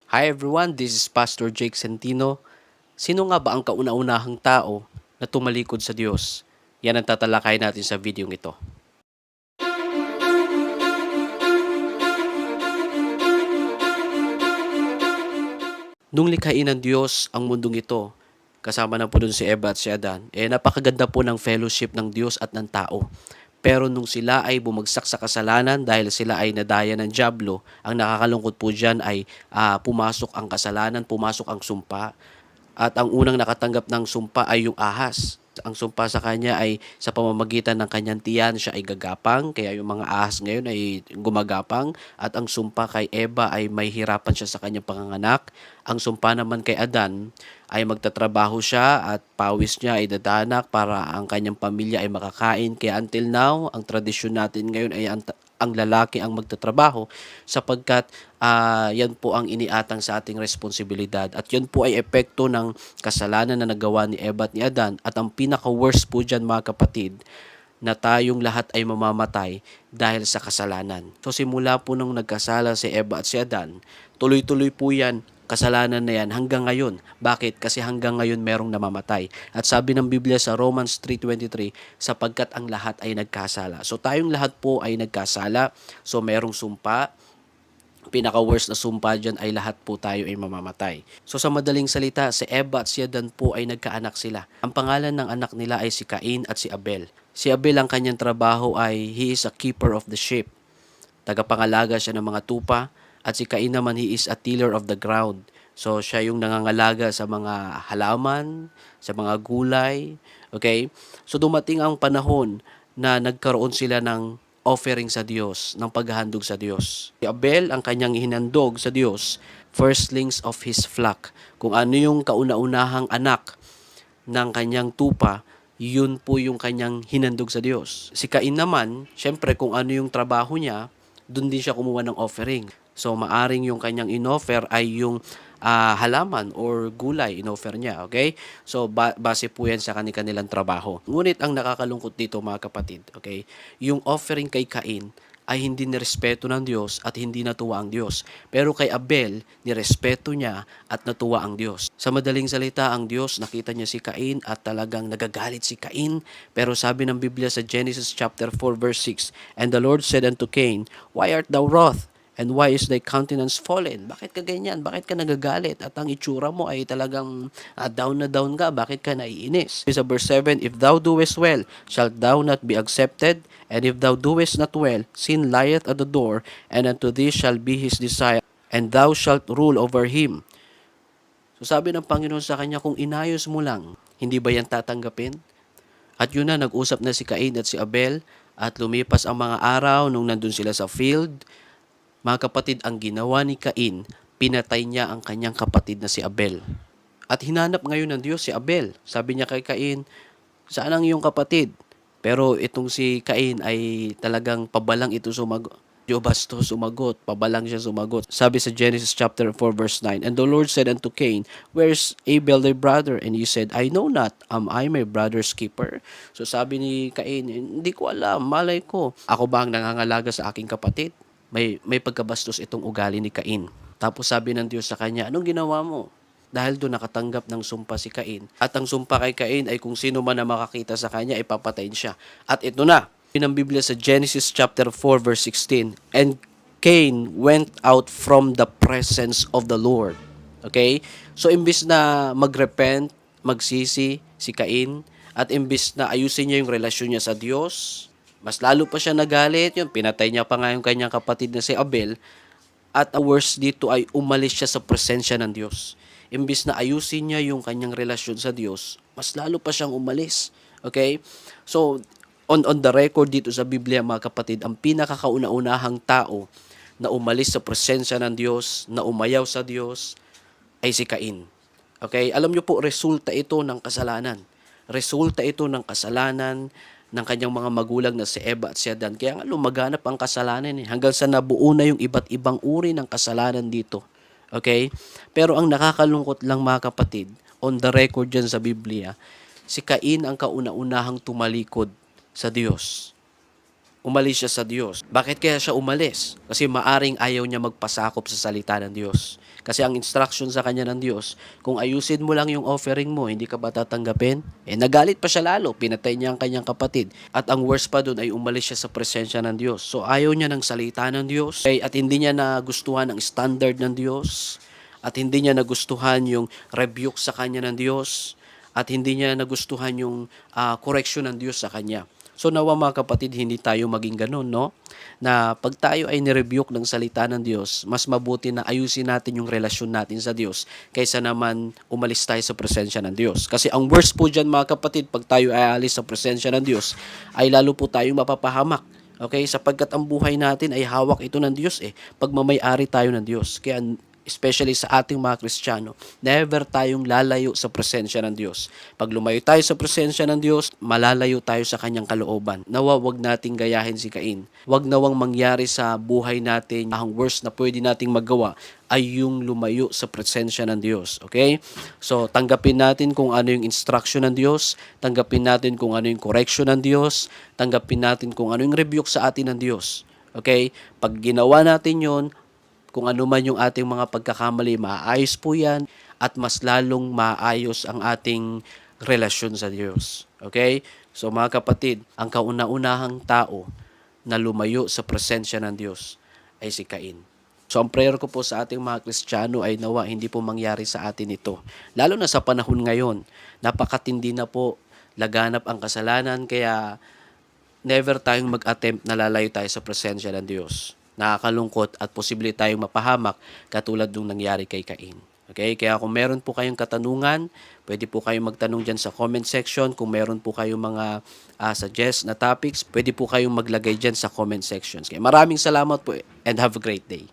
Hi everyone, this is Pastor Jake Centino. Sino nga ba ang kauna-unahang tao na tumalikod sa Diyos? Yan ang tatalakay natin sa video ito. Nung likhain ng Diyos ang mundong ito, kasama na po dun si Eva at si Adan, napakaganda po ng fellowship ng Diyos at ng tao. Pero nung sila ay bumagsak sa kasalanan dahil sila ay nadaya ng dyablo, ang nakakalungkot po dyan ay pumasok ang kasalanan, pumasok ang sumpa. At ang unang nakatanggap ng sumpa ay yung ahas. Ang sumpa sa kanya ay sa pamamagitan ng kanyang tiyan siya ay gagapang, kaya yung mga ahas ngayon ay gumagapang. At ang sumpa kay Eva ay may hirapan siya sa kanyang panganganak. Ang sumpa naman kay Adan ay magtatrabaho siya at pawis niya ay dadanak para ang kanyang pamilya ay makakain. Kaya until now, ang tradisyon natin ngayon ay ang lalaki ang magtatrabaho sapagkat yan po ang iniatang sa ating responsibilidad. At yan po ay epekto ng kasalanan na nagawa ni Eva at ni Adan. At ang pinaka-worst po dyan mga kapatid, na tayong lahat ay mamamatay dahil sa kasalanan. So simula po nung nagkasala si Eva at si Adan, tuloy-tuloy po yan, kasalanan na yan hanggang ngayon. Bakit? Kasi hanggang ngayon merong namamatay. At sabi ng Biblia sa Romans 3:23, sapagkat ang lahat ay nagkasala. So tayong lahat po ay nagkasala. So merong sumpa. Pinaka-worst na sumpa dyan ay lahat po tayo ay mamamatay. So sa madaling salita, si Eva at si Adan po ay nagkaanak sila. Ang pangalan ng anak nila ay si Cain at si Abel. Si Abel ang kanyang trabaho ay he is a keeper of the sheep. Tagapangalaga siya ng mga tupa. At si Cain naman, he is a tiller of the ground. So, siya yung nangangalaga sa mga halaman, sa mga gulay. Okay? So, dumating ang panahon na nagkaroon sila ng offering sa Diyos, ng paghahandog sa Diyos. Si Abel, ang kanyang hinandog sa Diyos, firstlings of his flock. Kung ano yung kauna-unahang anak ng kanyang tupa, yun po yung kanyang hinandog sa Diyos. Si Cain naman, syempre kung ano yung trabaho niya, doon din siya kumuha ng offering. So, maaring yung kanyang inoffer ay yung halaman or gulay inoffer niya, okay? So, base po yan sa kanilang trabaho. Ngunit ang nakakalungkot dito mga kapatid, okay? Yung offering kay Cain ay hindi nirespeto ng Diyos at hindi natuwa ang Diyos. Pero kay Abel, nirespeto niya at natuwa ang Diyos. Sa madaling salita, ang Diyos, nakita niya si Cain at talagang nagagalit si Cain. Pero sabi ng Biblia sa Genesis chapter 4 verse 6, And the Lord said unto Cain, Why art thou wroth? And why is thy countenance fallen? Bakit ka ganyan? Bakit ka nagagalit? At ang itsura mo ay talagang down na down ka. Bakit ka naiinis? Sa verse 7, If thou doest well, shalt thou not be accepted? And if thou doest not well, sin lieth at the door, and unto thee shall be his desire, and thou shalt rule over him. So sabi ng Panginoon sa kanya, kung inayos mo lang, hindi ba yan tatanggapin? At yun na, nag-usap na si Cain at si Abel, at lumipas ang mga araw nung nandun sila sa field. Mga kapatid, ang ginawa ni Cain, pinatay niya ang kanyang kapatid na si Abel. At hinanap ngayon ng Diyos si Abel. Sabi niya kay Cain, saan ang iyong kapatid? Pero itong si Cain ay talagang pabalang ito sumagot. Pabalang siya sumagot. Sabi sa Genesis chapter 4 verse 9, And the Lord said unto Cain, Where's Abel thy brother? And he said, I know not, am I my brother's keeper? So sabi ni Cain, hindi ko alam, malay ko. Ako ba ang nangangalaga sa aking kapatid? May pagkabastos itong ugali ni Cain. Tapos sabi ng Diyos sa kanya, anong ginawa mo? Dahil doon nakatanggap ng sumpa si Cain. At ang sumpa kay Cain ay kung sino man na makakita sa kanya, ipapatayin siya. At ito na, ng Biblia sa Genesis chapter 4 verse 16. And Cain went out from the presence of the Lord. Okay? So imbis na magrepent, magsisi si Cain, at imbis na ayusin niya yung relasyon niya sa Diyos, mas lalo pa siya nagalit, yun, pinatay niya pa nga yung kanyang kapatid na si Abel, at ang worst dito ay umalis siya sa presensya ng Diyos. Imbis na ayusin niya yung kanyang relasyon sa Diyos, mas lalo pa siyang umalis. Okay? So, on the record dito sa Biblia mga kapatid, ang pinakakauna-unahang tao na umalis sa presensya ng Diyos, na umayaw sa Diyos, ay si Cain. Okay? Alam niyo po, resulta ito ng kasalanan. Resulta ito ng kasalanan ng kanyang mga magulang na si Eva at si Adan. Kaya nga lumaganap ang kasalanan hanggang sa nabuo na yung iba't ibang uri ng kasalanan dito. Okay? Pero ang nakakalungkot lang mga kapatid, on the record dyan sa Biblia, si Cain ang kauna-unahang tumalikod sa Diyos. umalis siya sa Diyos. Bakit kaya siya umalis? Kasi maaring ayaw niya magpasakop sa salita ng Diyos. Kasi ang instruction sa kanya ng Diyos, kung ayusin mo lang yung offering mo, hindi ka ba tatanggapin? Nagalit pa siya lalo, pinatay niya ang kanyang kapatid. At ang worst pa doon ay umalis siya sa presensya ng Diyos. So ayaw niya ng salita ng Diyos, at hindi niya nagustuhan ang standard ng Diyos, at hindi niya nagustuhan yung rebuke sa kanya ng Diyos, at hindi niya nagustuhan yung correction ng Diyos sa kanya. So nawa mga kapatid, hindi tayo maging ganun, no? Na pag tayo ay nirebuke ng salita ng Diyos, mas mabuti na ayusin natin yung relasyon natin sa Diyos kaysa naman umalis tayo sa presensya ng Diyos. Kasi ang worst po dyan mga kapatid, pag tayo ay alis sa presensya ng Diyos, ay lalo po tayong mapapahamak. Okay? Sapagkat ang buhay natin ay hawak ito ng Diyos pagmamay-ari tayo ng Diyos. Kaya especially sa ating mga Kristiyano, never tayong lalayo sa presensya ng Diyos. Pag lumayo tayo sa presensya ng Diyos, malalayo tayo sa kanyang kalooban. Nawa, wag nating gayahin si Cain. Wag nawang mangyari sa buhay natin, ang worst na pwede nating magawa ay yung lumayo sa presensya ng Diyos. Okay? So, tanggapin natin kung ano yung instruction ng Diyos, tanggapin natin kung ano yung correction ng Diyos, tanggapin natin kung ano yung rebuke sa atin ng Diyos. Okay? Pag ginawa natin yon, kung ano man yung ating mga pagkakamali, maayos po yan at mas lalong maayos ang ating relasyon sa Diyos. Okay? So mga kapatid, ang kauna-unahang tao na lumayo sa presensya ng Diyos ay si Cain. So ang prayer ko po sa ating mga Kristiyano ay nawa hindi po mangyari sa atin ito. Lalo na sa panahon ngayon, napakatindi na po, laganap ang kasalanan, kaya never tayong mag-attempt na lalayo tayo sa presensya ng Diyos. Nakakalungkot at posible tayong mapahamak katulad nung nangyari kay Cain. Okay? Kaya kung meron po kayong katanungan, pwede po kayong magtanong dyan sa comment section. Kung meron po kayong mga suggest na topics, pwede po kayong maglagay dyan sa comment sections. Kaya maraming salamat po and have a great day.